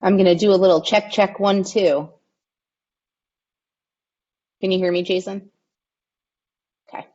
I'm going to do a little check, check, 1, 2. Can you hear me, Jason? Okay.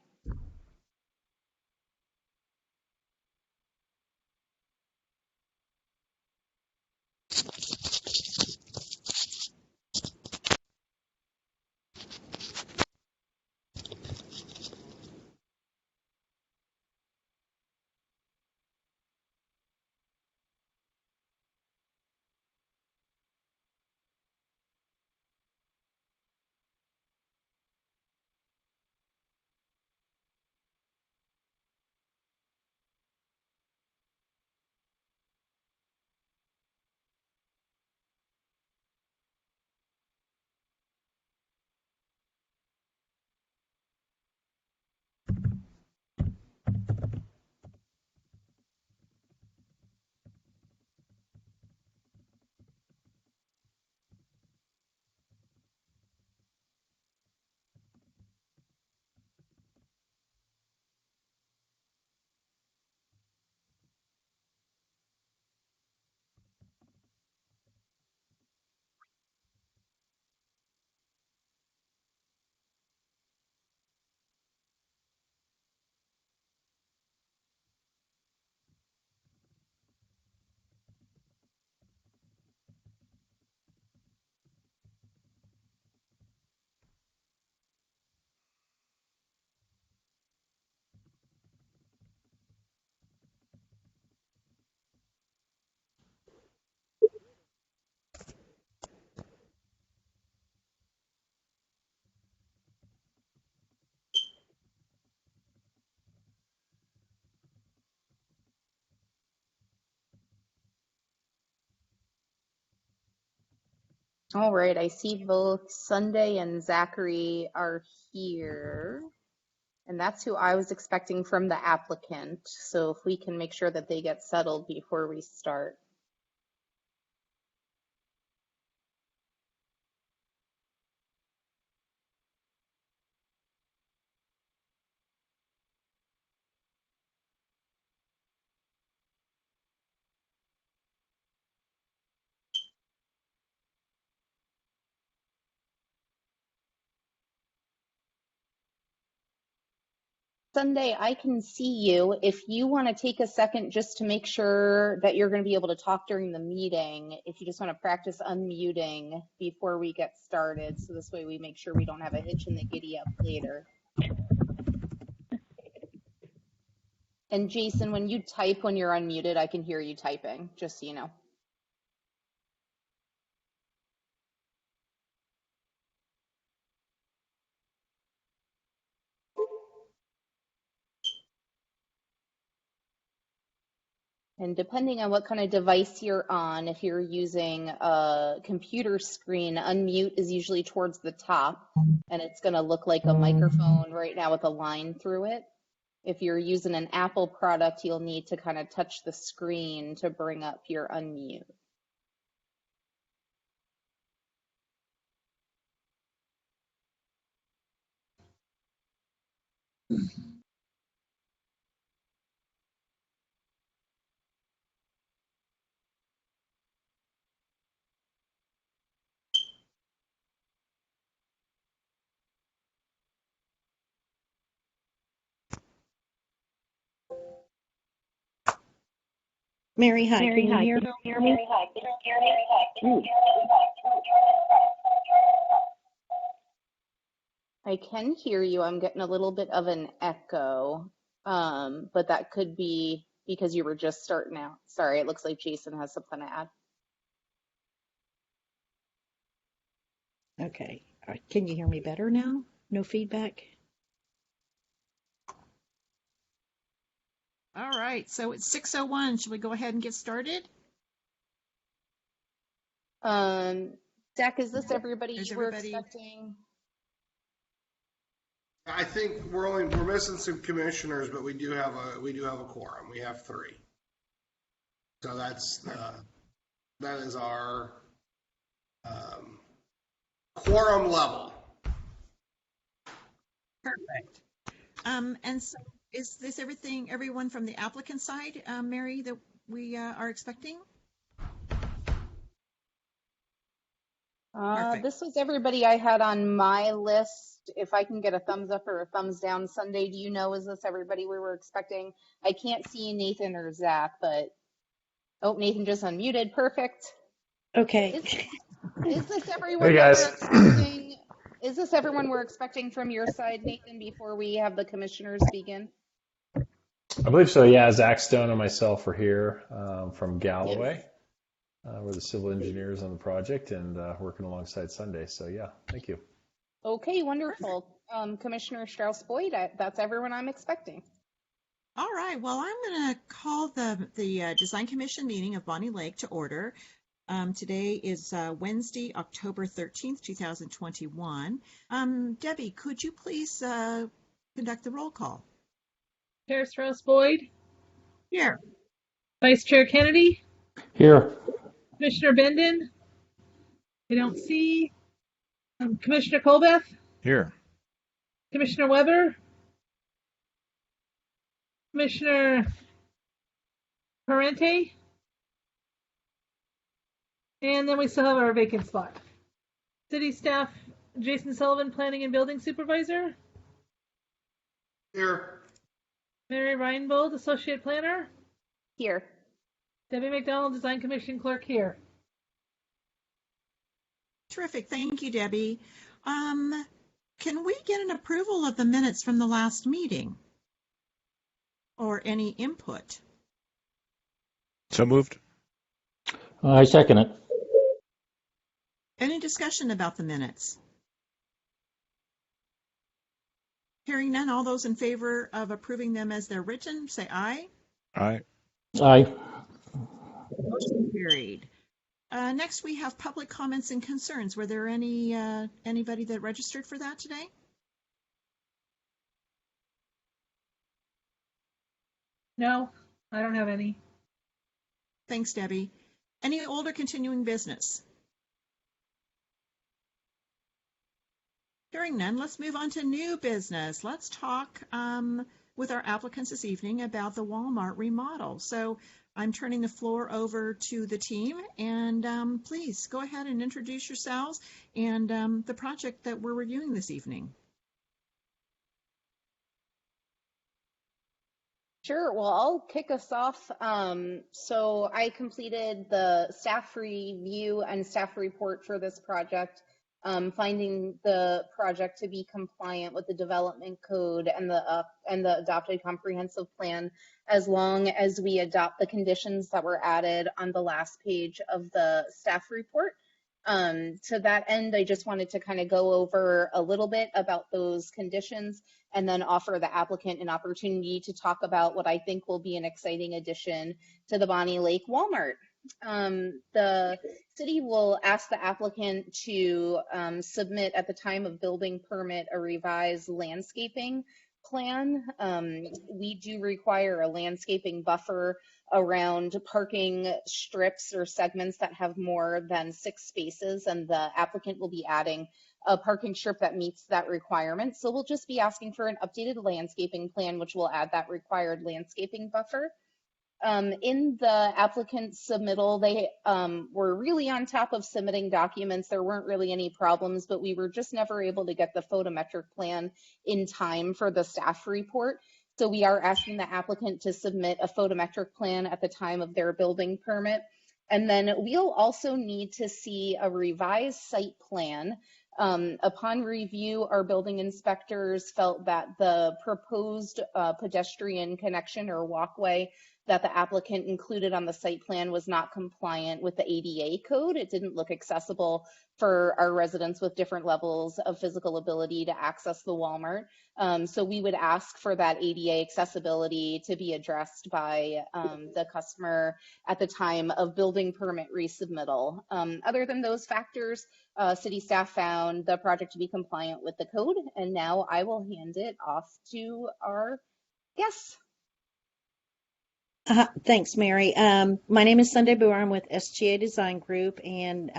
All right. I see both Sunday and Zachary are here. And that's who I was expecting from the applicant. So if we can make sure that they get settled before we start. Sunday, I can see you. If you want to take a second just to make sure that you're going to be able to talk during the meeting, if you just want to practice unmuting before we get started, so this way we make sure we don't have a hitch in the giddy up later. And Jason, when you type when you're unmuted, I can hear you typing, just so you know. And depending on what kind of device you're on, if you're using a computer screen, unmute is usually towards the top, and it's going to look like a microphone right now with a line through it. If you're using an Apple product, you'll need to kind of touch the screen to bring up your unmute. Mary, hi. Can you hear me? Ooh. I can hear you. I'm getting a little bit of an echo, but that could be because you were just starting out. Sorry, it looks like Jason has something to add. Okay. All right. Can you hear me better now? No feedback? All right, so it's 6:01. Should we go ahead and get started? Zach, is this everybody Is you were everybody? expecting? I think we're missing some commissioners, but we do have a quorum. We have 3. So that is our quorum level. Perfect. And so is this everyone from the applicant side, Mary, that we are expecting? Perfect. This was everybody I had on my list. If I can get a thumbs up or a thumbs down Sunday, do you know, is this everybody we were expecting? I can't see Nathan or Zach, but oh, Nathan just unmuted. Perfect. Okay. Is is this Hey everyone that we're guys. expecting? Is this everyone we're expecting from your side, Nathan, before we have the commissioners begin? I believe so. Yeah, Zach Stone and myself are here from Yes. Galloway. We're the civil engineers on the project and working alongside Sunday. So yeah, thank you. Okay, Perfect. wonderful. Commissioner Strauss Boyd, that's everyone I'm expecting. All right. Well, I'm going to call the Design Commission meeting of Bonney Lake to order. Today is Wednesday, October 13th, 2021. Debbie, could you please conduct the roll call? Chair Strauss Boyd, Here. Vice Chair Kennedy, Here. Commissioner Bendon, I don't see, Commissioner Colbeth, Here. Commissioner Weber, Commissioner Parente, and then we still have our vacant spot. City staff, Jason Sullivan, Planning and Building Supervisor, Here. Mary Reinbold, Associate Planner, Here. Debbie McDonald, Design Commission Clerk here. Terrific. Thank you, Debbie. Can we get an approval of the minutes from the last meeting? Or any input? So moved. I second it. Any discussion about the minutes? Hearing none, all those in favor of approving them as they're written, say aye. Aye. Aye. Motion carried. Next, we have public comments and concerns. Were there anybody that registered for that today? No, I don't have any. Thanks, Debbie. Any old or continuing business? Hearing none, let's move on to new business. Let's talk with our applicants this evening about the Walmart remodel. So I'm turning the floor over to the team, and please go ahead and introduce yourselves and the project that we're reviewing this evening. Sure. Well, I'll kick us off. So I completed the staff review and staff report for this project, finding the project to be compliant with the development code and the adopted comprehensive plan, as long as we adopt the conditions that were added on the last page of the staff report. To that end, I just wanted to kind of go over a little bit about those conditions and then offer the applicant an opportunity to talk about what I think will be an exciting addition to the Bonney Lake Walmart. The city will ask the applicant to submit at the time of building permit a revised landscaping plan. We do require a landscaping buffer around parking strips or segments that have more than 6 spaces, and the applicant will be adding a parking strip that meets that requirement. So we'll just be asking for an updated landscaping plan, which will add that required landscaping buffer. In the applicant's submittal, they were really on top of submitting documents. There weren't really any problems, but we were just never able to get the photometric plan in time for the staff report. So we are asking the applicant to submit a photometric plan at the time of their building permit. And then we'll also need to see a revised site plan. Upon review, our building inspectors felt that the proposed pedestrian connection or walkway that the applicant included on the site plan was not compliant with the ADA code. It didn't look accessible for our residents with different levels of physical ability to access the Walmart. So we would ask for that ADA accessibility to be addressed by the customer at the time of building permit resubmittal. Other than those factors, city staff found the project to be compliant with the code, and now I will hand it off to our guests. Thanks, Mary. My name is Sunday Boer. I'm with SGA Design Group, and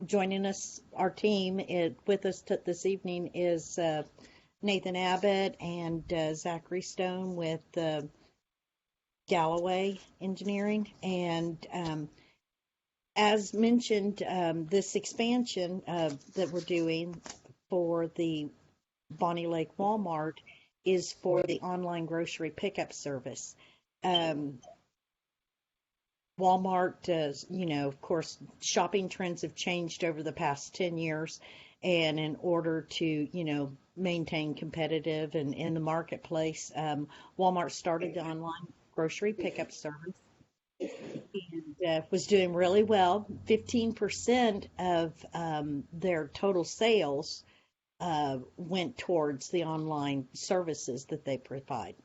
joining us, our team with us this evening is Nathan Abbott and Zachary Stone with Galloway Engineering. And as mentioned, this expansion that we're doing for the Bonney Lake Walmart is for the online grocery pickup service. Um, Walmart, of course, shopping trends have changed over the past 10 years. And in order to, maintain competitive and in the marketplace, Walmart started the online grocery pickup service and was doing really well. 15% of their total sales went towards the online services that they provide.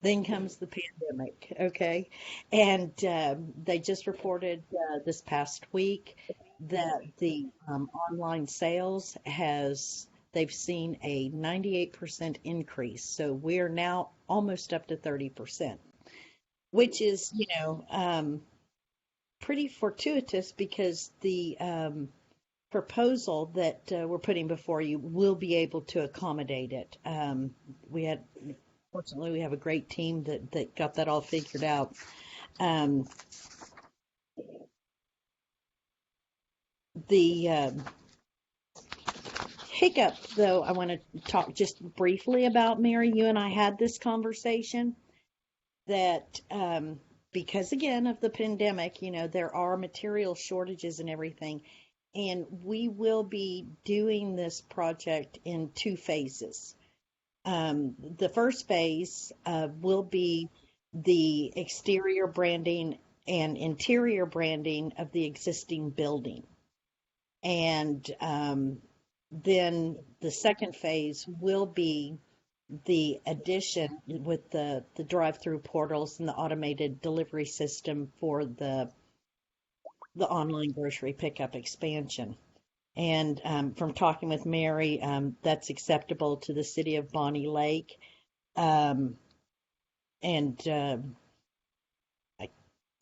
Then comes the pandemic, okay? And they just reported this past week that the online sales they've seen a 98% increase. So we're now almost up to 30%, which is, pretty fortuitous because the proposal that we're putting before you will be able to accommodate it. Fortunately, we have a great team that got that all figured out. The hiccup, though, I want to talk just briefly about, Mary. You and I had this conversation that because, again, of the pandemic, there are material shortages and everything. And we will be doing this project in 2 phases. The first phase will be the exterior branding and interior branding of the existing building. And then the second phase will be the addition with the drive-through portals and the automated delivery system for the online grocery pickup expansion. And from talking with Mary, that's acceptable to the city of Bonney Lake. And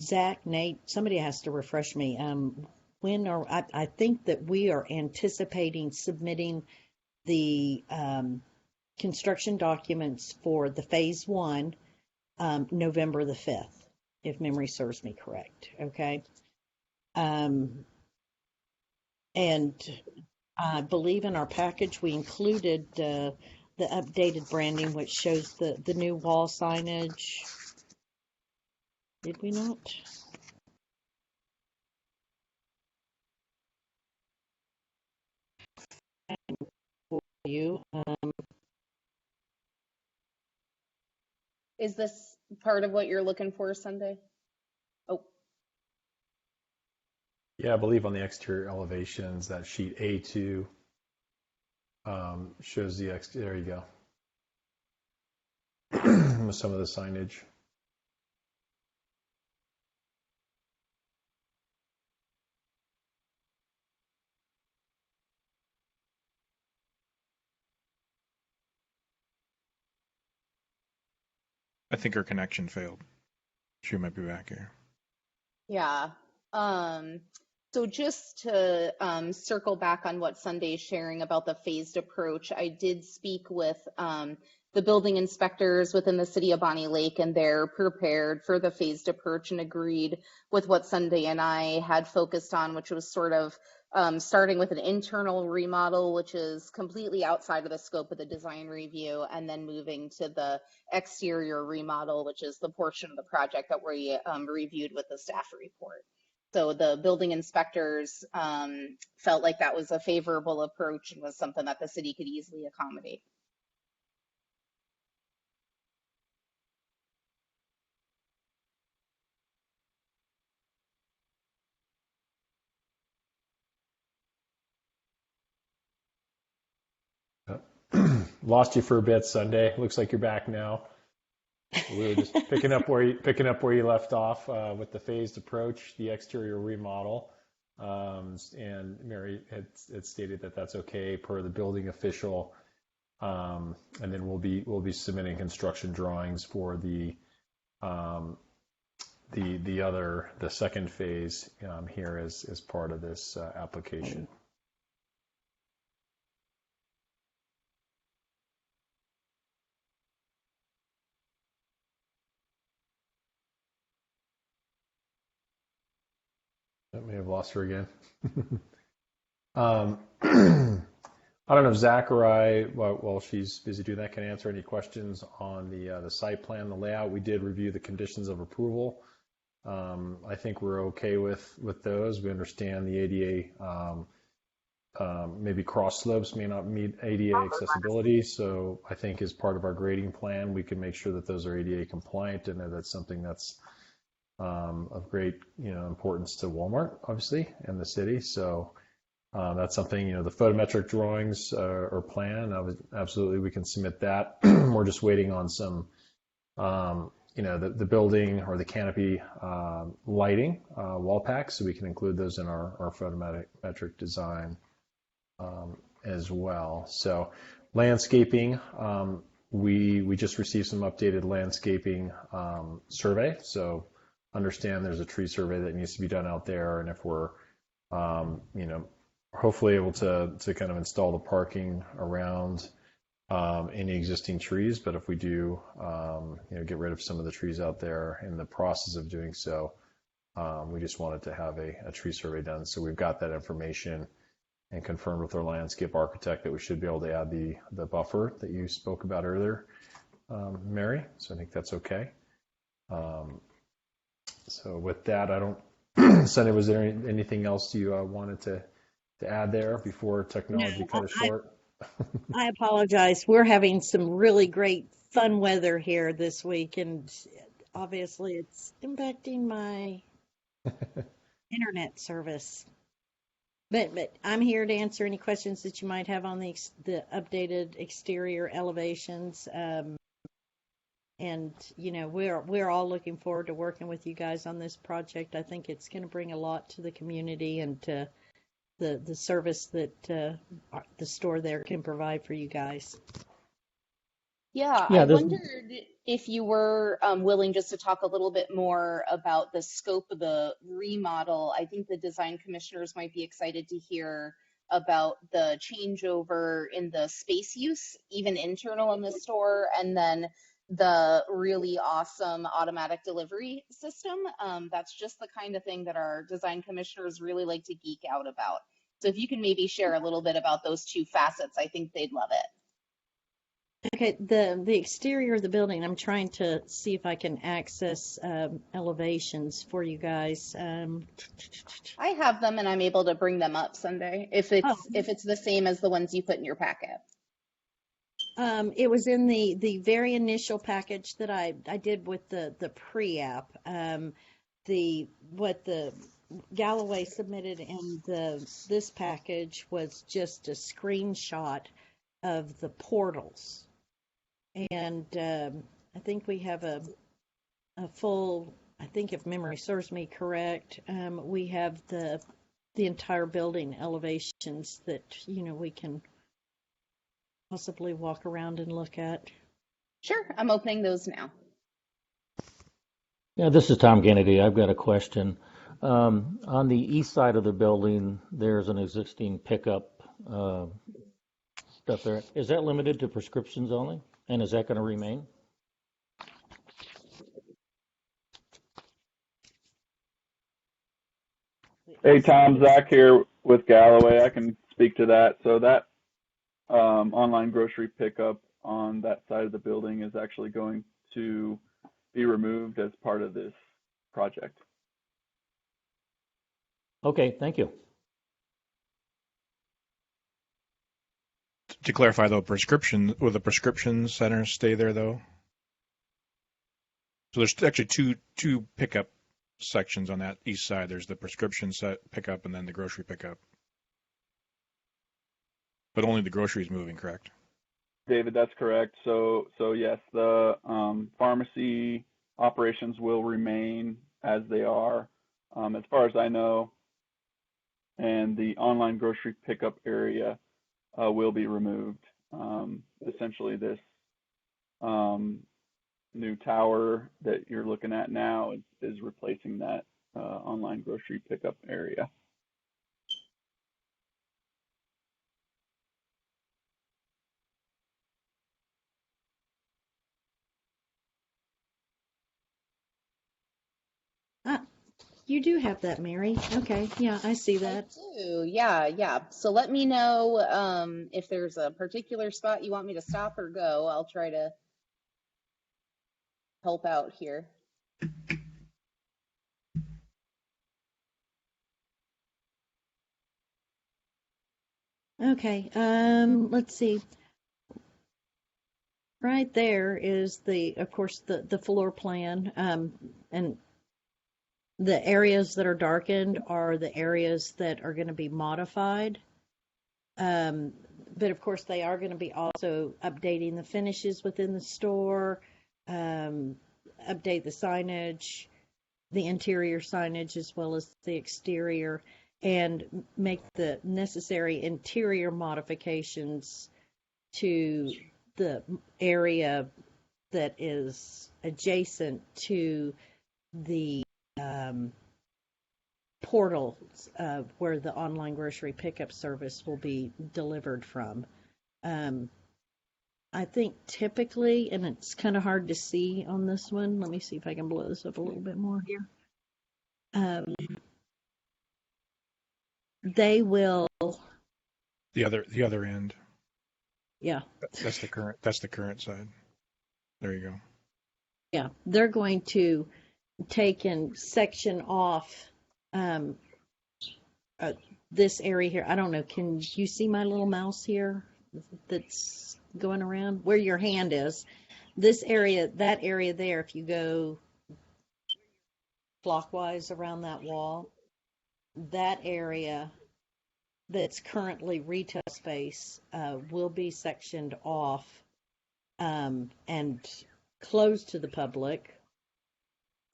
Zach, Nate, somebody has to refresh me. I think that we are anticipating submitting the construction documents for the phase 1 November the 5th, if memory serves me correct. Okay. And I believe in our package we included the updated branding, which shows the new wall signage. Did we not? You. Is this part of what you're looking for, Sunday? Oh, Yeah, I believe on the exterior elevations, that sheet A2 shows the there you go. With some of the signage. I think her connection failed. She might be back here. yeah. Um, so just to circle back on what Sunday's sharing about the phased approach, I did speak with the building inspectors within the city of Bonney Lake, and they're prepared for the phased approach and agreed with what Sunday and I had focused on, which was sort of starting with an internal remodel, which is completely outside of the scope of the design review, and then moving to the exterior remodel, which is the portion of the project that we reviewed with the staff report. So the building inspectors felt like that was a favorable approach and was something that the city could easily accommodate. Lost you for a bit, Sunday. Looks like you're back now. We were just picking up where you left off with the phased approach, the exterior remodel, and Mary had stated that that's okay per the building official, and then we'll be submitting construction drawings for the second phase here as part of this application. I may have lost her again. I don't know if Zach or I, while she's busy doing that, can answer any questions on the site plan, the layout. We did review the conditions of approval. I think we're okay with those. We understand the ADA, maybe cross slopes may not meet ADA accessibility. So I think as part of our grading plan, we can make sure that those are ADA compliant, and that's something that's of great, importance to Walmart, obviously, and the city. So that's something, the photometric drawings or plan, absolutely we can submit that. We're just waiting on some, the building or the canopy lighting wall packs, so we can include those in our photometric design as well. So landscaping, we just received some updated landscaping survey. So understand there's a tree survey that needs to be done out there, and if we're, hopefully able to kind of install the parking around any existing trees. But if we do, get rid of some of the trees out there in the process of doing so, we just wanted to have a tree survey done. So we've got that information and confirmed with our landscape architect that we should be able to add the buffer that you spoke about earlier, Mary. So I think that's okay. So with that, I don't, Sunday, was there anything else you wanted to add there before technology No, cut us short? I apologize. We're having some really great fun weather here this week, and obviously it's impacting my internet service. But I'm here to answer any questions that you might have on the updated exterior elevations. And we're all looking forward to working with you guys on this project. I think it's going to bring a lot to the community and to the service that the store there can provide for you guys. Yeah, I Yeah, this, wondered if you were willing just to talk a little bit more about the scope of the remodel. I think the design commissioners might be excited to hear about the changeover in the space use, even internal in the store, and then the really awesome automatic delivery system. That's just the kind of thing that our design commissioners really like to geek out about. So if you can maybe share a little bit about those two facets, I think they'd love it. Okay, the exterior of the building, I'm trying to see if I can access elevations for you guys. I have them and I'm able to bring them up Sunday if it's the same as the ones you put in your packet. It was in the very initial package that I did with the pre-app. What the Galloway submitted in this package was just a screenshot of the portals. And I think we have a full, I think if memory serves me correct, we have the entire building elevations that, we can possibly walk around and look at. Sure, I'm opening those now. yeah, this is Tom Kennedy. I've got a question. On the east side of the building, there's an existing pickup stuff there. Is that limited to prescriptions only? And is that going to remain? Hey, Tom, Zach here with Galloway. I can speak to that. So that online grocery pickup on that side of the building is actually going to be removed as part of this project. Okay, thank you. To clarify, though, will the prescription centers stay there, though? So there's actually two pickup sections on that east side. There's the prescription set pickup and then the grocery pickup. But only the grocery is moving, correct? David, that's correct. So yes, the pharmacy operations will remain as they are, as far as I know, and the online grocery pickup area will be removed. Essentially, this new tower that you're looking at now is replacing that online grocery pickup area. you do have that, Mary. Okay, yeah, I see I that. do. Yeah, yeah. So let me know if there's a particular spot you want me to stop or go. I'll try to help out here. Okay, let's see. Right there is of course, the floor plan, and the areas that are darkened are the areas that are going to be modified. Um, but of course, they are going to be also updating the finishes within the store, um, update the signage, the interior signage as well as the exterior, and make the necessary interior modifications to the area that is adjacent to the portals where the online grocery pickup service will be delivered from. Um, I think typically, and it's kind of hard to see on this one. Let me see if I can blow this up a little bit more here. They will, The other end. yeah, That's the current side. There you go. yeah, they're going to take and section off um, uh, this area here. I don't know. Can you see my little mouse here that's going around where your hand is? This area, that area there, if you go clockwise around that wall, that area that's currently retail space will be sectioned off and closed to the public,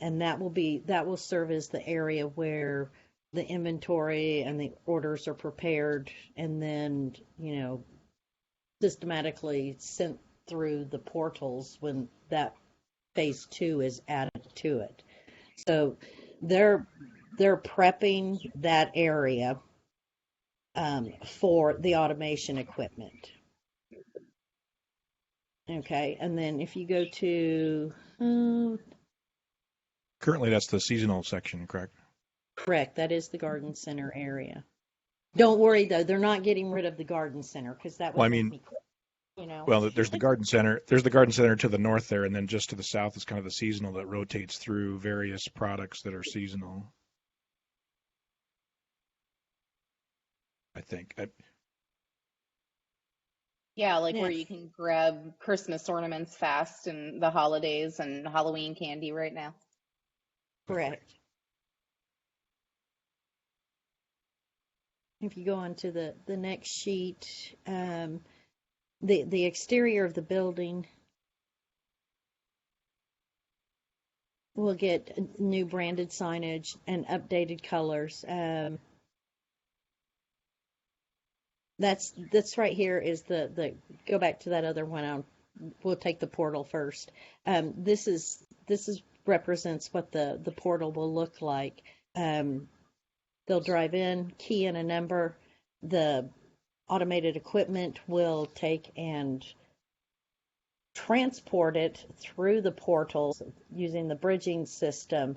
and that will serve as the area where the inventory and the orders are prepared and then systematically sent through the portals when that phase 2 is added to it. So they're prepping that area for the automation equipment. Okay, and then if you go to Currently, that's the seasonal section, correct? correct, that is the garden center area. Don't worry though, they're not getting rid of the garden center because that would Well, I make mean, me, you know. well, there's the garden center. There's the garden center to the north there, and then just to the south is kind of the seasonal that rotates through various products that are seasonal. I think. Yeah, like Yeah, where you can grab Christmas ornaments fast and the holidays and Halloween candy right now. correct. If you go on to the next sheet, the exterior of the building will get new branded signage and updated colors. That's right here is the go back to that other one. We'll take the portal first. This is represents what the portal will look like. They'll drive in, key in a number. The automated equipment will take and transport it through the portals using the bridging system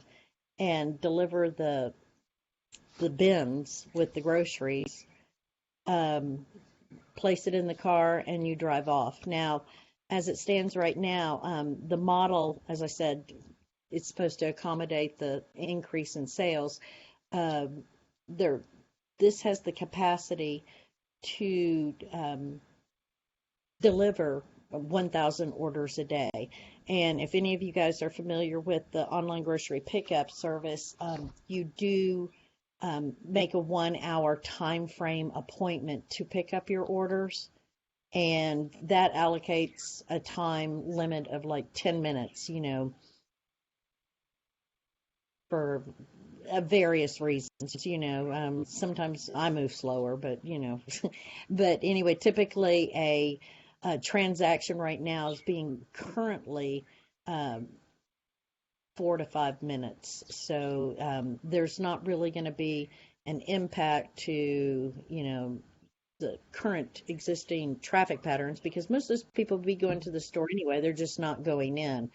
and deliver the bins with the groceries, place it in the car, and you drive off. Now, as it stands right now, the model, as I said, it's supposed to accommodate the increase in sales. This has the capacity to deliver 1,000 orders a day. And if any of you guys are familiar with the online grocery pickup service, you do make a 1 hour time frame appointment to pick up your orders. And that allocates a time limit of like 10 minutes, for various reasons. Sometimes I move slower, but but anyway, typically a transaction right now is being currently 4 to 5 minutes. So there's not really going to be an impact to the current existing traffic patterns because most of those people will be going to the store anyway. They're just not going in.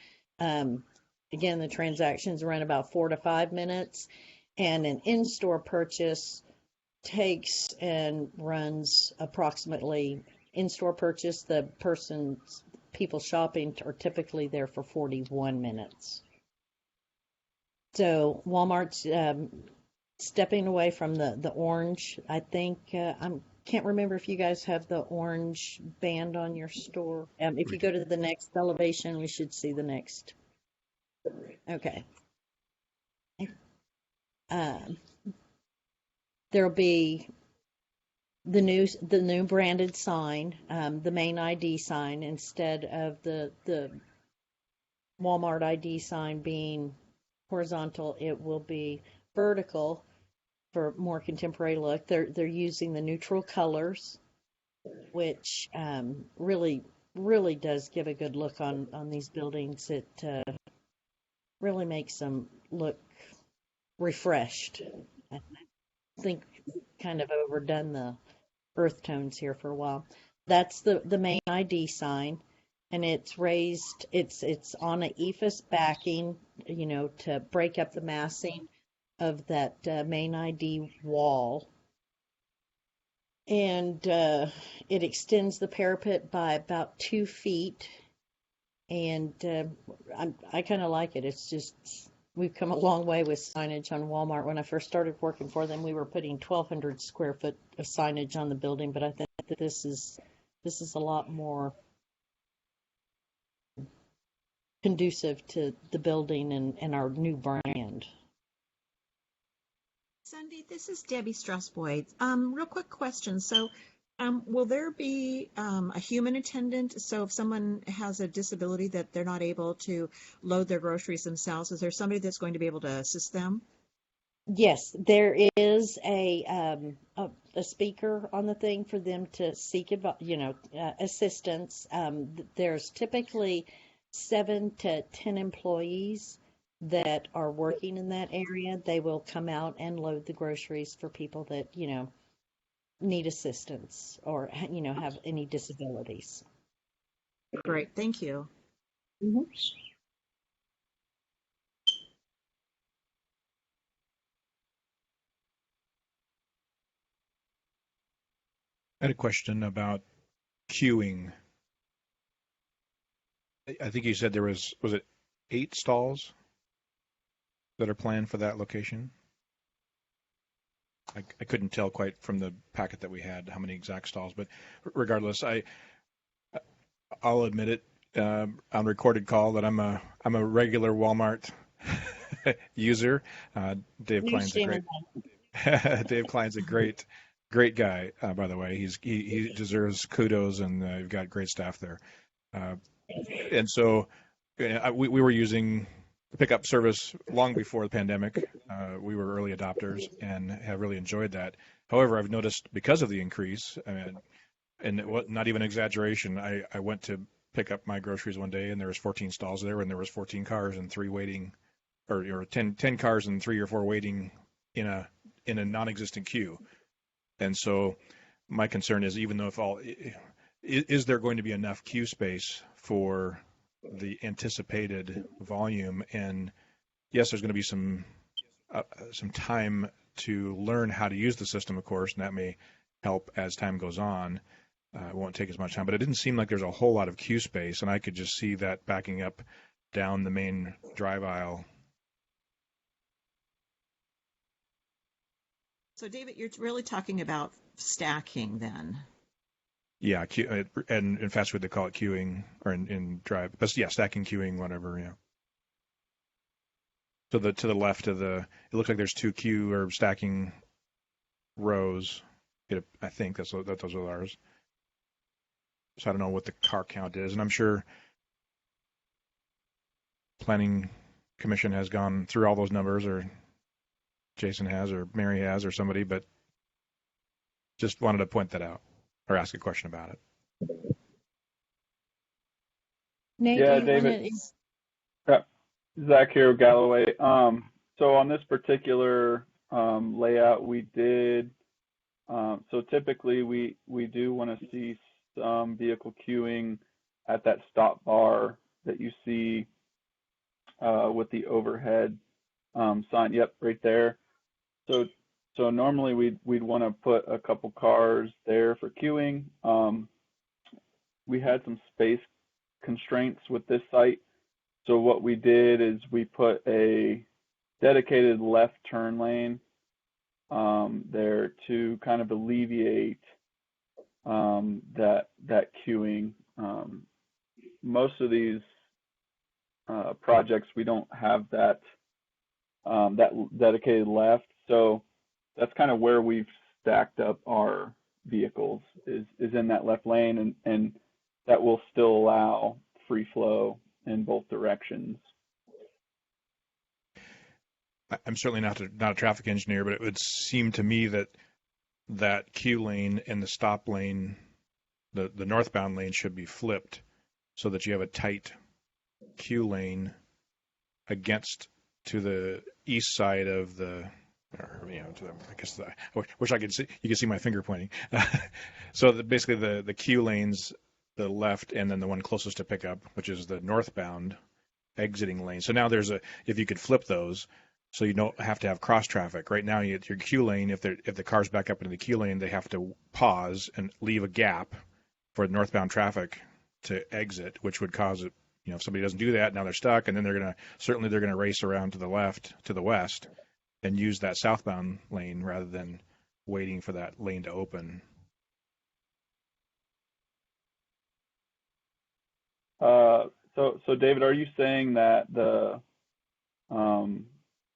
Again, the transactions run about 4 to 5 minutes. and an in-store purchase takes and runs approximately in-store purchase, people shopping are typically there for 41 minutes. So Walmart's stepping away from the orange. I think I can't remember if you guys have the orange band on your store. If you go to the next elevation, we should see the next. Okay. There'll be the new branded sign, the main ID sign, instead of the Walmart ID sign being horizontal, it will be vertical for more contemporary look. They're using the neutral colors, which really does give a good look on these buildings. It really makes them look refreshed. I think kind of overdone the earth tones here for a while. That's the main ID sign, and it's raised. It's on a ephes backing, to break up the massing of that main ID wall, and it extends the parapet by about 2 feet, and I kind of like it. It's just we've come a long way with signage on Walmart. When I first started working for them, we were putting 1,200 square foot of signage on the building, but I think that this is a lot more conducive to the building and our new brand. Cindy, this is Debbie Strauss-Boyd. Real quick question. So, will there be a human attendant? So if someone has a disability that they're not able to load their groceries themselves, is there somebody that's going to be able to assist them? Yes, there is a speaker on the thing for them to seek assistance. There's typically 7 to 10 employees that are working in that area. They will come out and load the groceries for people that, need assistance or, have any disabilities. Great, thank you. Mm-hmm. I had a question about queuing. I think you said there was it 8 stalls that are planned for that location? I couldn't tell quite from the packet that we had how many exact stalls, but regardless, I'll admit it on recorded call that I'm a regular Walmart user. Dave Klein's a great guy, by the way. He deserves kudos, and you've got great staff there. And so we were using the pickup service long before the pandemic. We were early adopters and have really enjoyed that. However, I've noticed because of the increase, and it was not even exaggeration, I went to pick up my groceries one day and there was 14 stalls there, and there was 14 cars and 3 waiting, or 10 cars and 3 or 4 waiting in a non-existent queue. And so my concern is, even though is there going to be enough queue space for the anticipated volume? And yes, there's going to be some time to learn how to use the system, of course, and that may help as time goes on. It won't take as much time, but it didn't seem like there's a whole lot of queue space, and I could just see that backing up down the main drive aisle. So, David, you're really talking about stacking then? Yeah, and in fast food they call it queuing, or in drive, but yeah, stacking, queuing, whatever. Yeah. So to the left of it looks like there's 2 queue or stacking rows. I think those are ours. So I don't know what the car count is, and I'm sure Planning Commission has gone through all those numbers, or Jason has, or Mary has, or somebody, but just wanted to point that out or ask a question about it. Nate, Yeah, David. Zach here, Galloway. So on this particular layout, we did. So typically, we do want to see some vehicle queuing at that stop bar that you see with the overhead sign. Yep, right there. So so normally we'd want to put a couple cars there for queuing. We had some space constraints with this site. So what we did is we put a dedicated left turn lane there to kind of alleviate that queuing. Most of these projects we don't have that dedicated left, so that's kind of where we've stacked up our vehicles is in that left lane, and that will still allow free flow in both directions. I'm certainly not a traffic engineer, but it would seem to me that that queue lane and the stop lane, the northbound lane, should be flipped so that you have a tight queue lane against to the east side of the, or, I guess I wish I could see, you could see my finger pointing. So basically the queue lanes, the left, and then the one closest to pickup, which is the northbound exiting lane. So now if you could flip those, so you don't have to have cross traffic. Right now, your queue lane, if the cars back up into the queue lane, they have to pause and leave a gap for northbound traffic to exit, which would cause it. If somebody doesn't do that, now they're stuck, and then they're gonna race around to the left, to the west, and use that southbound lane rather than waiting for that lane to open. So David, are you saying that the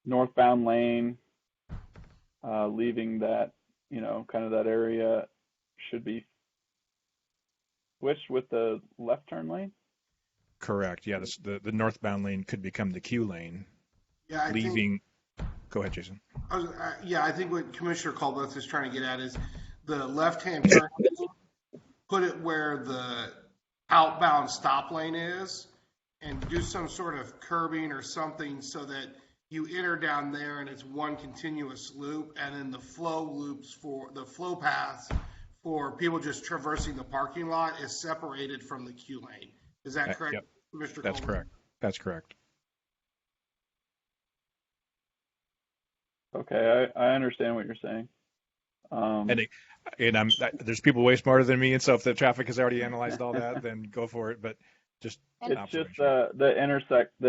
northbound lane, leaving that, kind of that area, should be switched with the left turn lane? Correct. Yeah, the northbound lane could become the queue lane. Yeah, Go ahead, Jason. I think what Commissioner Colbeth is trying to get at is the left-hand turn, put it where the outbound stop lane is, and do some sort of curbing or something so that you enter down there and it's one continuous loop, and then the flow paths for people just traversing the parking lot is separated from the queue lane. Is that correct, Yep. Mr. That's Coleman? correct. That's correct. Okay, I understand what you're saying. There's people way smarter than me, and so if the traffic has already analyzed all that, then go for it. But just it's just the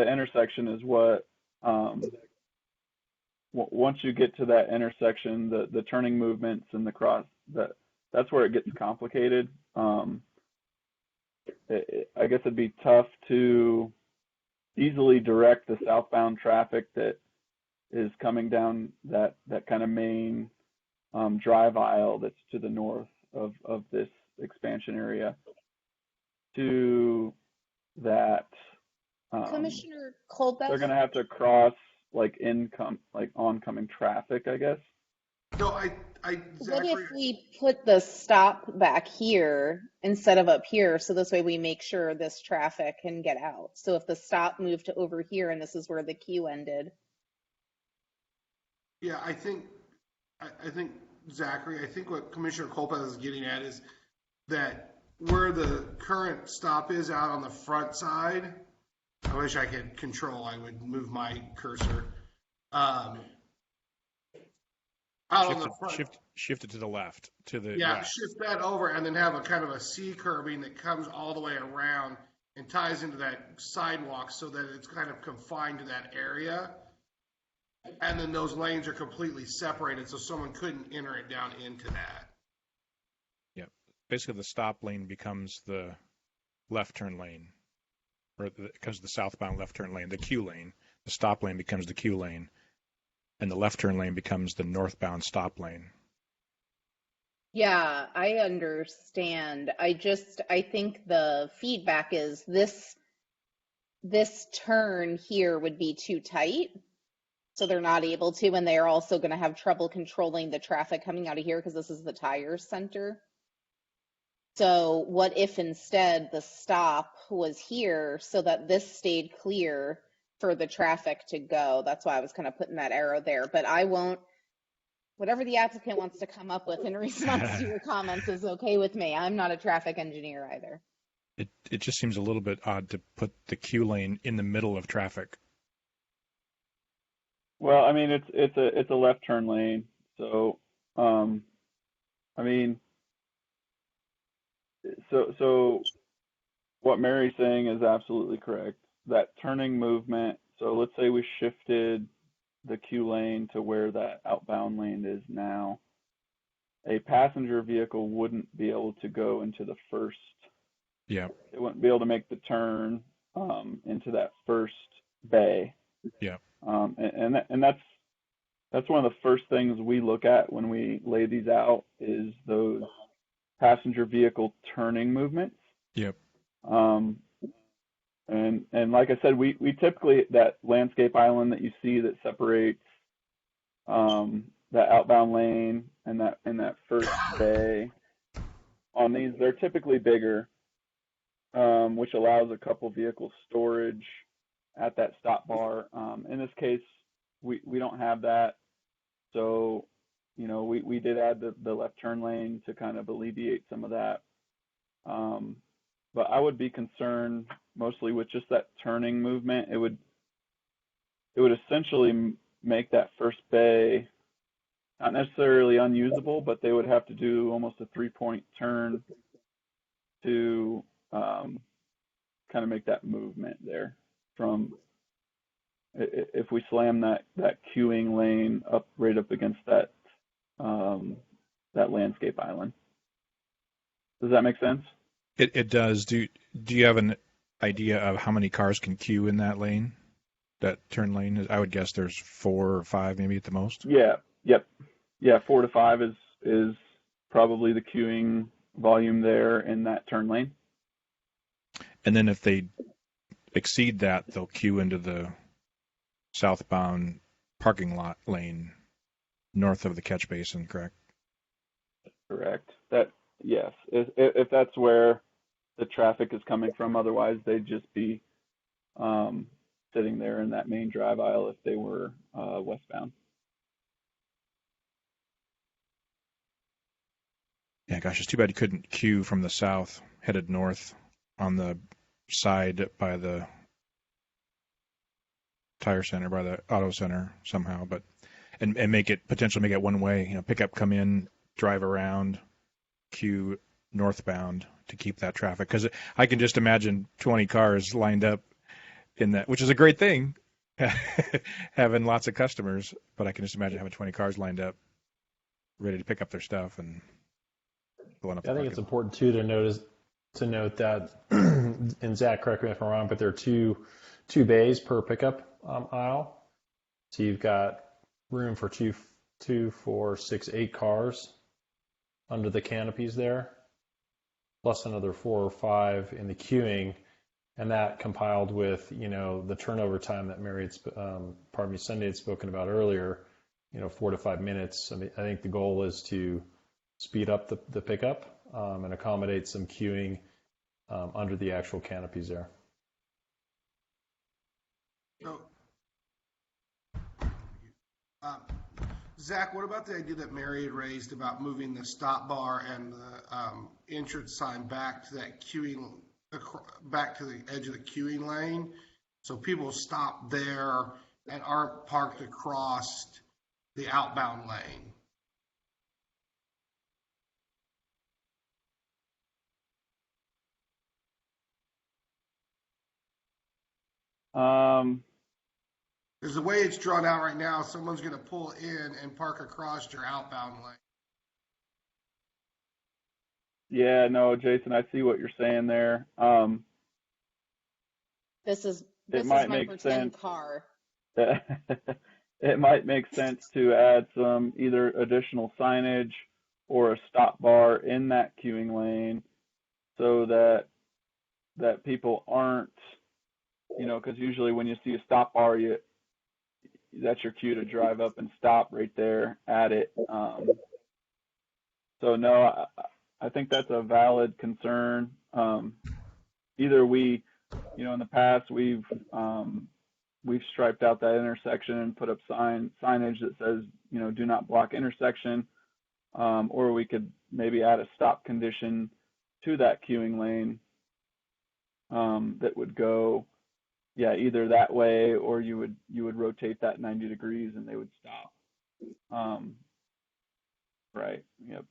intersection is what once you get to that intersection, the turning movements and the cross, that's where it gets complicated. I guess it'd be tough to easily direct the southbound traffic that is coming down that kind of main drive aisle that's to the north of this expansion area to that. Commissioner Colbeth? They're going to have to cross like oncoming traffic, I guess. No, What if we put the stop back here instead of up here, so this way we make sure this traffic can get out? So if the stop moved to over here and this is where the queue ended. Yeah, I think Zachary, I think what Commissioner Colbeth is getting at is that where the current stop is out on the front side, I wish I could control, I would move my cursor. Out on the front. Shift it to the left, to the west. Shift that over and then have a kind of a C curbing that comes all the way around and ties into that sidewalk so that it's kind of confined to that area. And then those lanes are completely separated so someone couldn't enter it down into that. Yeah. Basically, the stop lane becomes the left turn lane, or because the southbound left turn lane, the queue lane. The stop lane becomes the queue lane, and the left turn lane becomes the northbound stop lane. Yeah, I understand. I think the feedback is this turn here would be too tight. So they're not able to, and they're also going to have trouble controlling the traffic coming out of here because this is the tire center. So what if instead the stop was here so that this stayed clear for the traffic to go? That's why I was kind of putting that arrow there. But I won't, whatever the applicant wants to come up with in response to your comments is okay with me. I'm not a traffic engineer either. It just seems a little bit odd to put the queue lane in the middle of traffic. Well, I mean, it's a left turn lane, so I mean, so what Mary's saying is absolutely correct. That turning movement. So let's say we shifted the queue lane to where that outbound lane is now. A passenger vehicle wouldn't be able to go into the first. Yeah. It wouldn't be able to make the turn into that first bay. Yeah. And that's one of the first things we look at when we lay these out is those passenger vehicle turning movements. Yep. And like I said, we typically, that landscape island that you see that separates that outbound lane and that first bay on these, they're typically bigger, which allows a couple vehicle storage at that stop bar. In this case, we don't have that, so we did add the left turn lane to kind of alleviate some of that. But I would be concerned mostly with just that turning movement. It would essentially make that first bay not necessarily unusable, but they would have to do almost a 3-point turn to kind of make that movement there. From if we slam that queuing lane up right up against that that landscape island. Does that make sense? It does. Do you have an idea of how many cars can queue in that lane? That turn lane? I would guess there's 4 or 5 maybe at the most. Yeah. Yep. Yeah, 4 to 5 is probably the queuing volume there in that turn lane. And then if they exceed that, they'll queue into the southbound parking lot lane north of the catch basin, correct? Correct. Yes. If that's where the traffic is coming from, otherwise they'd just be sitting there in that main drive aisle if they were westbound. Yeah, gosh, it's too bad you couldn't queue from the south headed north on the side by the tire center, by the auto center somehow, but and potentially make it one way, pick up, come in, drive around, queue northbound to keep that traffic. Because I can just imagine 20 cars lined up in that, which is a great thing, having lots of customers, but I can just imagine having 20 cars lined up ready to pick up their stuff and going up. I think it's important too to note that, and Zach, correct me if I'm wrong, but there are two bays per pickup aisle. So you've got room for 2, 4, 6, 8 cars under the canopies there, plus another 4 or 5 in the queuing, and that compiled with the turnover time that Sunday had spoken about earlier, 4 to 5 minutes. I mean, I think the goal is to speed up the pickup and accommodate some queuing under the actual canopies there. So, Zach, what about the idea that Mary had raised about moving the stop bar and the entrance sign back to that queuing, back to the edge of the queuing lane, so people stop there and aren't parked across the outbound lane? Because the way it's drawn out right now, someone's going to pull in and park across your outbound lane. Yeah, no, Jason, I see what you're saying there. This is It might my make pretend sense. car. It might make sense to add some either additional signage or a stop bar in that queuing lane so that people aren't, because usually when you see a stop bar, that's your cue to drive up and stop right there at it. So no, I think that's a valid concern. Either we, in the past we've striped out that intersection and put up signage that says, do not block intersection, or we could maybe add a stop condition to that queuing lane that would go yeah, either that way or you would rotate that 90 degrees and they would stop. Right. Yep.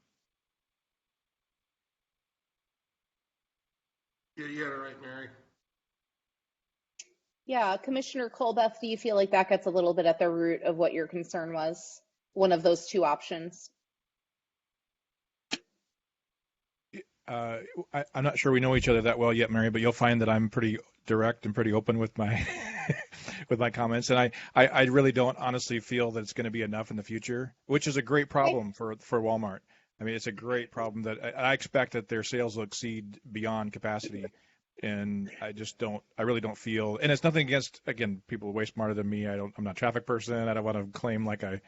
Yeah, you got it right, Mary. Yeah, Commissioner Colbeth, do you feel like that gets a little bit at the root of what your concern was? One of those two options? I'm not sure we know each other that well yet, Mary, but you'll find that I'm pretty direct and pretty open with my with my comments, and I really don't honestly feel that it's going to be enough in the future, which is a great problem for Walmart. I mean, it's a great problem that I expect that their sales will exceed beyond capacity, and I really don't feel, and it's nothing against, again, people way smarter than me. I'm not a traffic person. I don't want to claim like I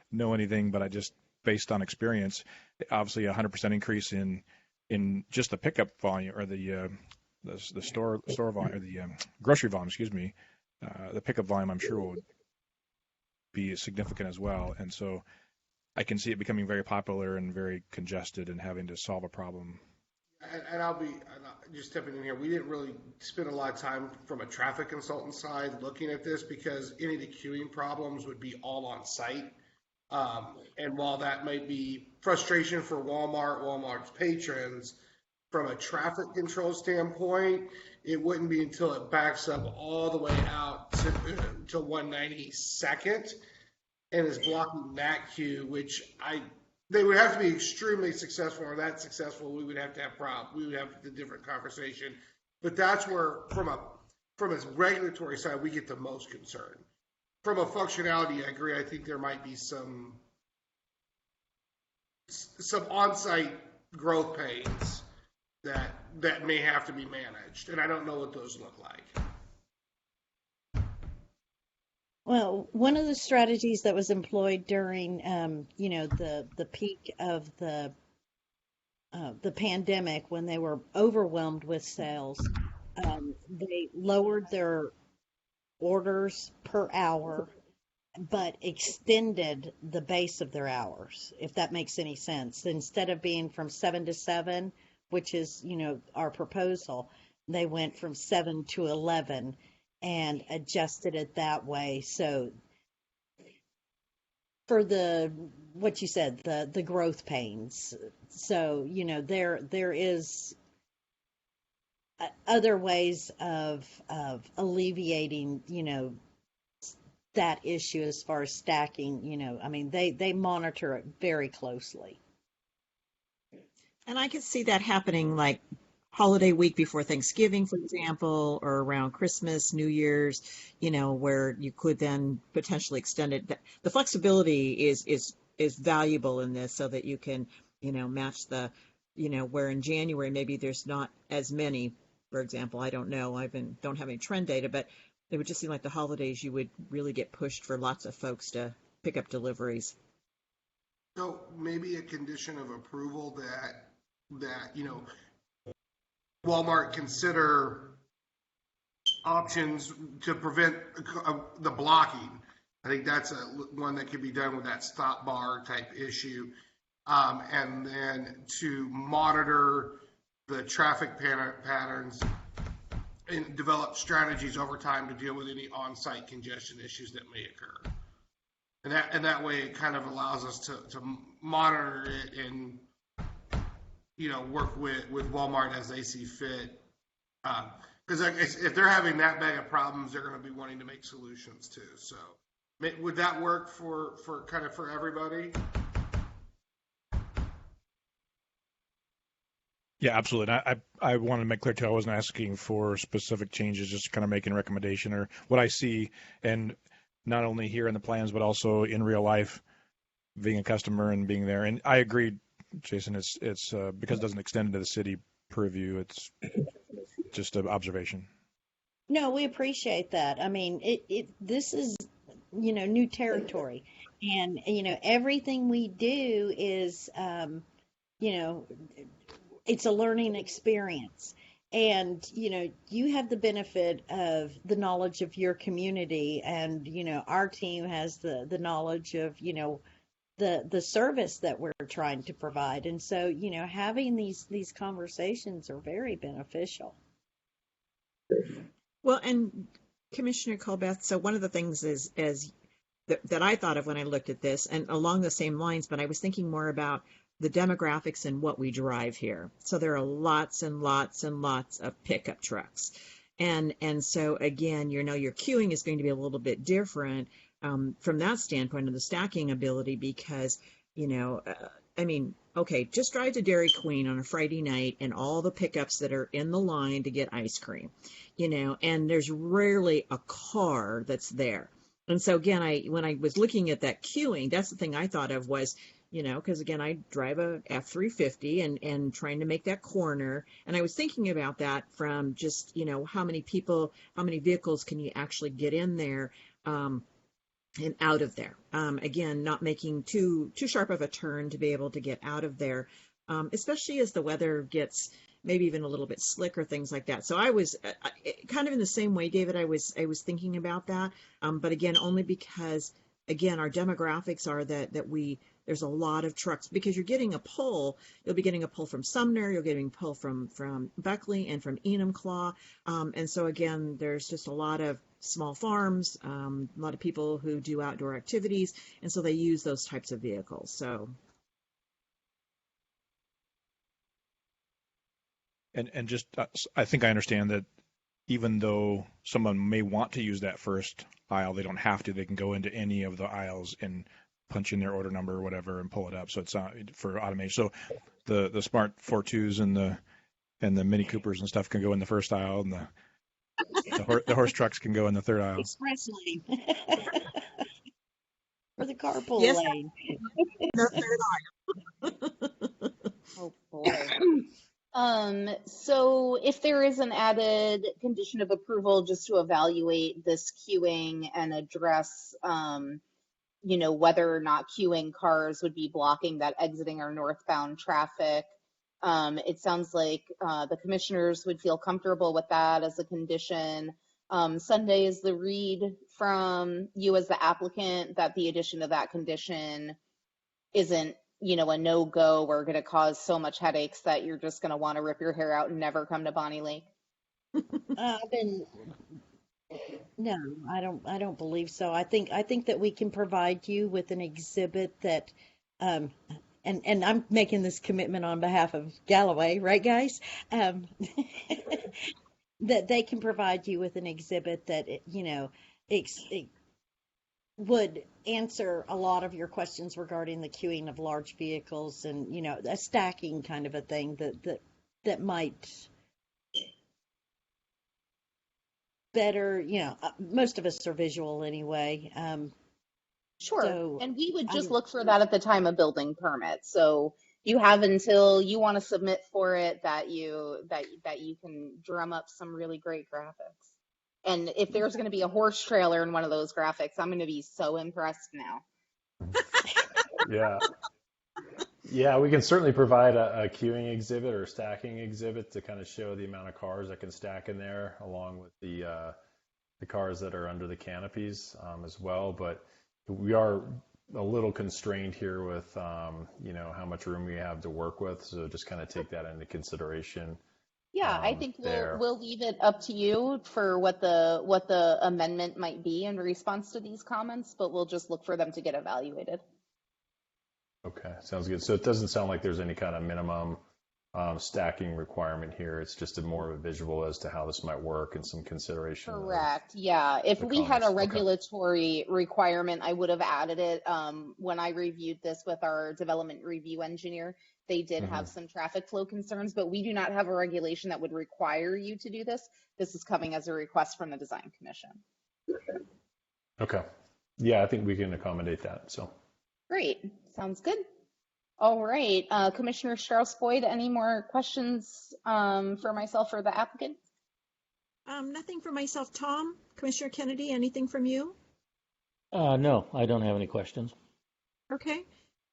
know anything, but I just, based on experience, obviously 100% increase in just the pickup volume or the store volume or the grocery volume, excuse me, the pickup volume I'm sure will be significant as well. And so I can see it becoming very popular and very congested and having to solve a problem. And I'll just stepping in here. We didn't really spend a lot of time from a traffic consultant side looking at this because any of the queuing problems would be all on site. And while that might be frustration for Walmart's patrons, from a traffic control standpoint, it wouldn't be until it backs up all the way out to 192nd and is blocking that queue, which they would have to be extremely successful, or that successful, we would have to have problems. We would have a different conversation. But that's where, from a regulatory side, we get the most concern. From a functionality, I agree. I think there might be some on-site growth pains that may have to be managed, and I don't know what those look like. Well, one of the strategies that was employed during, the peak of the pandemic, when they were overwhelmed with sales, they lowered their orders per hour, but extended the base of their hours, if that makes any sense. Instead of being from 7 to 7, which is, our proposal, they went from 7 to 11 and adjusted it that way. So for what you said, the growth pains. So, there is other ways of alleviating, that issue as far as stacking. I mean, they monitor it very closely. And I could see that happening like holiday week before Thanksgiving, for example, or around Christmas, New Year's, where you could then potentially extend it. The flexibility is valuable in this, so that you can, match the, where in January maybe there's not as many, for example. I don't know. Don't have any trend data, but it would just seem like the holidays you would really get pushed for lots of folks to pick up deliveries. So maybe a condition of approval that Walmart consider options to prevent the blocking. I think that's one that could be done with that stop bar type issue. And then to monitor the traffic patterns and develop strategies over time to deal with any on-site congestion issues that may occur. And that way it kind of allows us to monitor it and, work with Walmart as they see fit. Because if they're having that big of problems, they're going to be wanting to make solutions too. So would that work for everybody? Yeah, absolutely. I want to make clear too, I wasn't asking for specific changes, just kind of making a recommendation or what I see, and not only here in the plans, but also in real life, being a customer and being there. And I agree, Jason, it's because it doesn't extend into the city purview, it's just an observation. No, we appreciate that. I mean, this is, new territory, and, everything we do is, it's a learning experience. And, you have the benefit of the knowledge of your community, and, our team has the knowledge of, the service that we're trying to provide. And so, having these conversations are very beneficial. Well, and Commissioner Colbeth, so one of the things that I thought of when I looked at this, and along the same lines, but I was thinking more about the demographics and what we drive here. So there are lots and lots and lots of pickup trucks. And so again, your queuing is going to be a little bit different from that standpoint of the stacking ability because, I mean, okay, just drive to Dairy Queen on a Friday night and all the pickups that are in the line to get ice cream, and there's rarely a car that's there. And so again, when I was looking at that queuing, that's the thing I thought of was, because again, I drive a F-350 and trying to make that corner. And I was thinking about that from just, how many vehicles can you actually get in there and out of there? Again, not making too sharp of a turn to be able to get out of there, especially as the weather gets maybe even a little bit slick or things like that. So I was kind of in the same way, David. I was thinking about that, but again, only because again our demographics are that there's a lot of trucks because you're getting a pull. You'll be getting a pull from Sumner. You're getting a pull from Buckley and from Enumclaw, and so again, there's just a lot of small farms, a lot of people who do outdoor activities, and so they use those types of vehicles. So. And just, I think I understand that even though someone may want to use that first aisle, they don't have to. They can go into any of the aisles and punch in their order number or whatever and pull it up. So it's not for automation. So the Smart 42s and the Mini Coopers and stuff can go in the first aisle, and the horse trucks can go in the third aisle. Express lane. Or the carpool Yes. lane. The third aisle. Oh boy. So if there is an added condition of approval just to evaluate this queuing and address, whether or not queuing cars would be blocking that exiting or northbound traffic, it sounds like the commissioners would feel comfortable with that as a condition. Sunday, is the read from you as the applicant that the addition of that condition isn't a no-go or going to cause so much headaches that you're just going to want to rip your hair out and never come to Bonney Lake? No, I don't believe so. I think that we can provide you with an exhibit that, and I'm making this commitment on behalf of Galloway, right, guys? That they can provide you with an exhibit that, it would answer a lot of your questions regarding the queuing of large vehicles and, a stacking kind of a thing that might better, most of us are visual anyway. Sure. So And we would just look for that at the time of building permit. So you have until you want to submit for it that you can drum up some really great graphics. And if there's going to be a horse trailer in one of those graphics, I'm going to be so impressed now. Yeah. Yeah, we can certainly provide a queuing exhibit or stacking exhibit to kind of show the amount of cars that can stack in there, along with the cars that are under the canopies as well. But we are a little constrained here with how much room we have to work with. So just kind of take that into consideration. Yeah, I think we'll leave it up to you for what the amendment might be in response to these comments, but we'll just look for them to get evaluated. Okay, sounds good. So it doesn't sound like there's any kind of minimum stacking requirement here. It's just more of a visual as to how this might work and some consideration. Correct. Yeah. If we had a regulatory requirement, I would have added it. When I reviewed this with our development review engineer, they did have some traffic flow concerns, but we do not have a regulation that would require you to do this. This is coming as a request from the Design Commission. Okay. Yeah, I think we can accommodate that. So. Great. Sounds good. All right. Commissioner Strauss-Boyd, any more questions for myself or the applicant? Nothing for myself. Tom, Commissioner Kennedy, anything from you? No, I don't have any questions. Okay.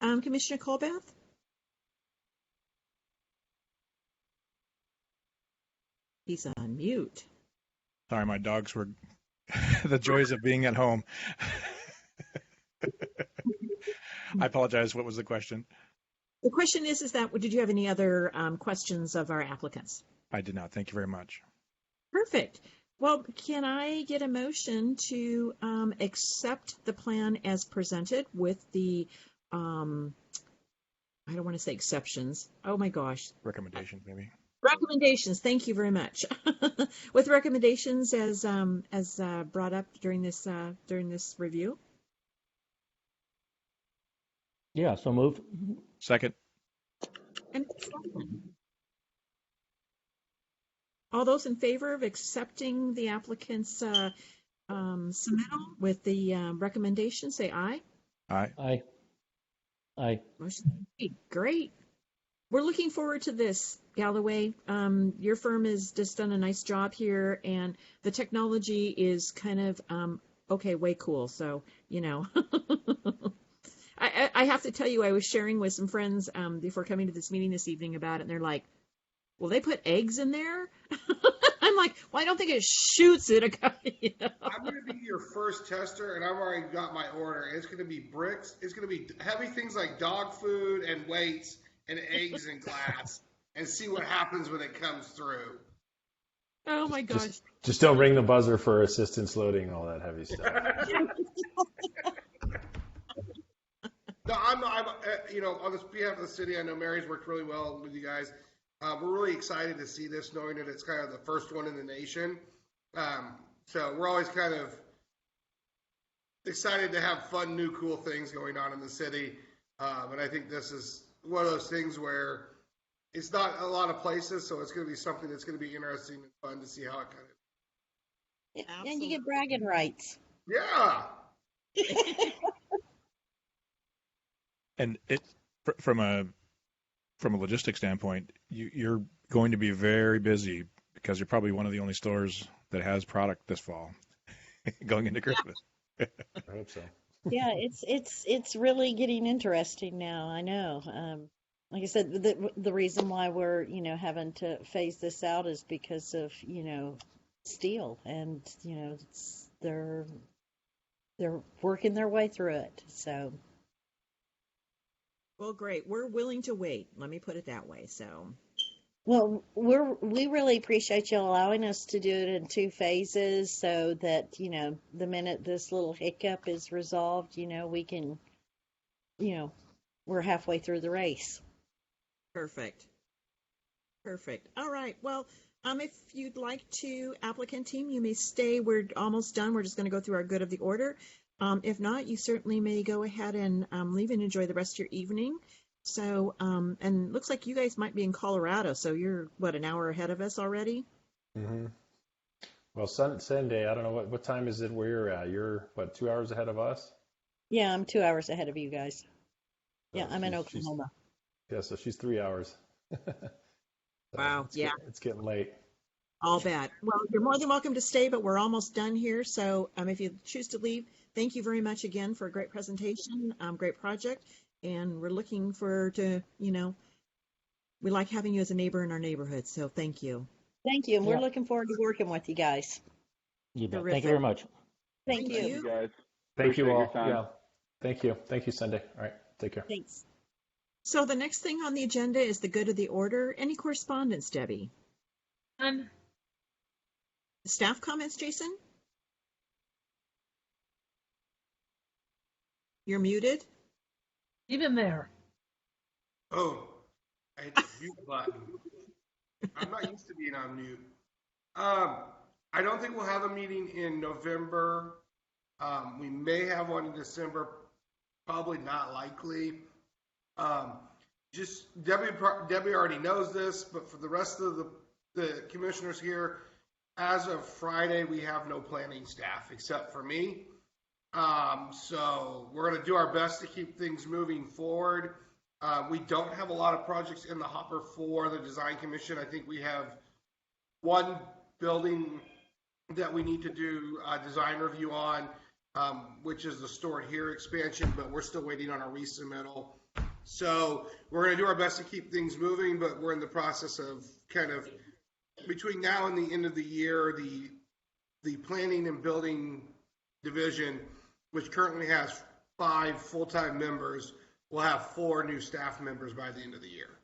Commissioner Colbeth? He's on mute. Sorry, my dogs were the joys of being at home. I apologize. What was the question? The question is that did you have any other questions of our applicants? I did not. Thank you very much. Perfect. Well, can I get a motion to accept the plan as presented with the, I don't want to say exceptions. Oh my gosh. Recommendations, maybe. Recommendations. Thank you very much. With recommendations as brought up during this review. Yeah, so moved. Second. And all those in favor of accepting the applicant's submittal with the recommendation, say aye. Aye. Aye. Aye. Motion carried. Great. We're looking forward to this, Galloway. Your firm has just done a nice job here, and the technology is kind of okay, way cool. So, I have to tell you, I was sharing with some friends before coming to this meeting this evening about it, and they're like, "Well, they put eggs in there." I'm like, "Well, I don't think it shoots it." I'm going to be your first tester, and I've already got my order. It's going to be bricks. It's going to be heavy things like dog food and weights and eggs and glass, and see what happens when it comes through. Oh my gosh. Just don't ring the buzzer for assistance loading all that heavy stuff. No, I'm on this behalf of the city, I know Mary's worked really well with you guys. We're really excited to see this, knowing that it's kind of the first one in the nation. So we're always kind of excited to have fun, new, cool things going on in the city. And I think this is one of those things where it's not a lot of places, so it's going to be something that's going to be interesting and fun to see how it kind of. And you get bragging rights. Yeah. And from a logistics standpoint, you're going to be very busy because you're probably one of the only stores that has product this fall going into Christmas. I hope so. Yeah, it's really getting interesting now. I know. Like I said, the reason why we're having to phase this out is because of steel, and they're working their way through it. So. Well, great. We're willing to wait. Let me put it that way. So. Well, we really appreciate you allowing us to do it in 2 phases, so that the minute this little hiccup is resolved, we can, we're halfway through the race. Perfect. All right. Well, if you'd like to, applicant team, you may stay. We're almost done. We're just going to go through our good of the order. If not, you certainly may go ahead and leave and enjoy the rest of your evening. So, and looks like you guys might be in Colorado, so you're, an hour ahead of us already? Mm-hmm. Well, Sunday, I don't know what time is it where you're at? You're, 2 hours ahead of us? Yeah, I'm 2 hours ahead of you guys. Yeah, I'm in Oklahoma. Yeah, so she's 3 hours. Wow, yeah. It's getting late. All bad. Well, you're more than welcome to stay, but we're almost done here. So if you choose to leave, thank you very much again for a great presentation, great project. And we're looking we like having you as a neighbor in our neighborhood. So thank you. Thank you. And we're looking forward to working with you guys. You bet. Terrific. Thank you very much. Thank you. Thank you, guys. Thank you Appreciate all. your time. Yeah. Thank you, Sunday. All right. Take care. Thanks. So the next thing on the agenda is the good of the order. Any correspondence, Debbie? None. Staff comments, Jason? You're muted. Even there. Oh, I hit the mute button. I'm not used to being on mute. I don't think we'll have a meeting in November. We may have one in December. Probably not likely. Just Debbie already knows this, but for the rest of the commissioners here, as of Friday, we have no planning staff except for me. So we're going to do our best to keep things moving forward. We don't have a lot of projects in the hopper for the design commission. I think we have one building that we need to do a design review on, which is the Stored Here expansion, but we're still waiting on a resubmittal. So we're going to do our best to keep things moving, but we're in the process of kind of between now and the end of the year, the planning and building division, which currently has 5 full-time members, will have 4 new staff members by the end of the year.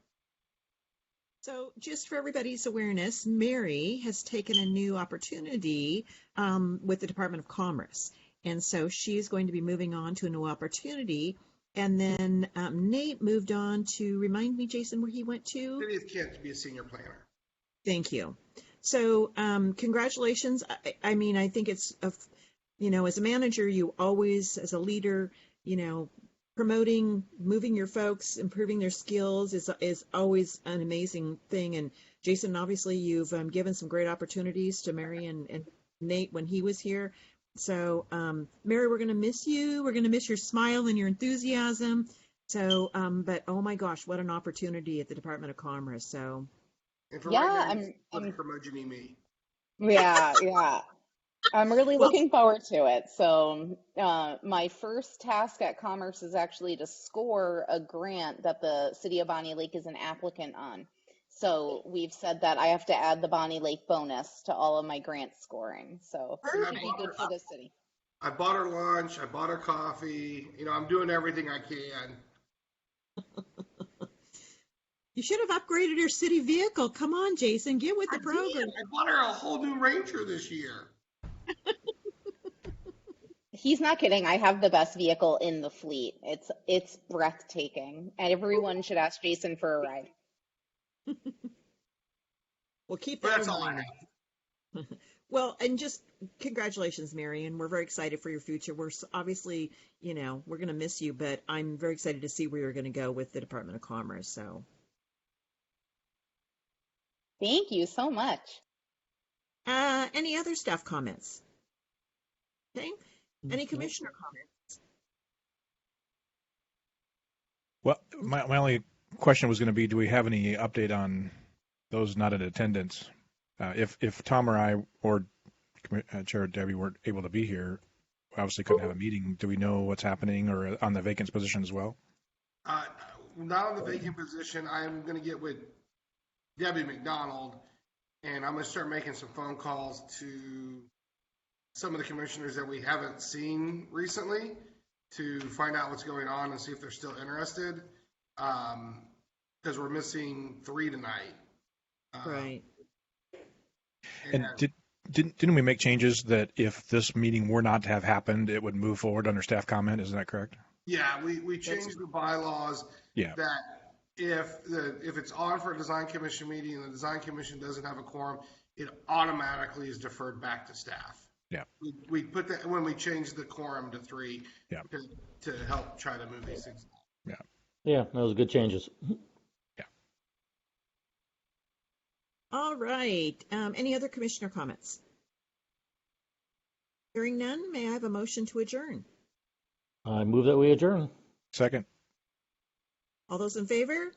So, just for everybody's awareness, Mary has taken a new opportunity with the Department of Commerce. And so she's going to be moving on to a new opportunity. And then Nate moved on to remind me, Jason, where he went to? City of Kent to be a senior planner. Thank you. So, congratulations. I mean, I think it's, as a manager, you always, as a leader, promoting, moving your folks, improving their skills is always an amazing thing. And Jason, obviously, you've given some great opportunities to Mary and Nate when he was here. So, Mary, we're going to miss you. We're going to miss your smile and your enthusiasm. So, but oh my gosh, what an opportunity at the Department of Commerce. So, And for Yeah, right now, I'm curmudgeon-y me. yeah. I'm really well, looking forward to it. So, my first task at Commerce is actually to score a grant that the City of Bonney Lake is an applicant on. So, we've said that I have to add the Bonney Lake bonus to all of my grant scoring. So, And it'd be good for the city. I bought her lunch. I bought her coffee. I'm doing everything I can. you should have upgraded your city vehicle. Come on, Jason, get with the program. I bought her a whole new Ranger this year. He's not kidding. I have the best vehicle in the fleet. It's breathtaking. And everyone should ask Jason for a ride. Well, keep But that that's in all I mind. have. Well, and just congratulations, Mary, and we're very excited for your future. We're obviously, we're going to miss you, but I'm very excited to see where you're going to go with the Department of Commerce. So, Thank you so much. any other staff comments? Okay. Any commissioner comments? Well, my only question was going to be, do we have any update on those not in attendance? If Tom or I or Chair Debbie weren't able to be here, we obviously couldn't have a meeting. Do we know what's happening or on the vacant position as well? Not on the vacant position. I'm going to get with Debbie McDonald, and I'm going to start making some phone calls to some of the commissioners that we haven't seen recently to find out what's going on and see if they're still interested. Because we're missing 3 tonight. Right. And didn't we make changes that if this meeting were not to have happened, it would move forward under staff comment? Isn't that correct? Yeah, we changed the bylaws that if it's on for a design commission meeting and the design commission doesn't have a quorum, it automatically is deferred back to staff. Yeah. We put that when we changed the quorum to 3 to help try to move these things along. Yeah, those are good changes. Yeah. All right. Any other commissioner comments? Hearing none, may I have a motion to adjourn? I move that we adjourn. Second. All those in favor?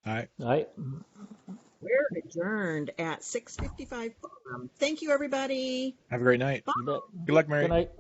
Aye. Aye. We're adjourned at 6:55 p.m. Thank you, everybody. Have a great night. Bye. You bet. Good luck, Mary. Good night.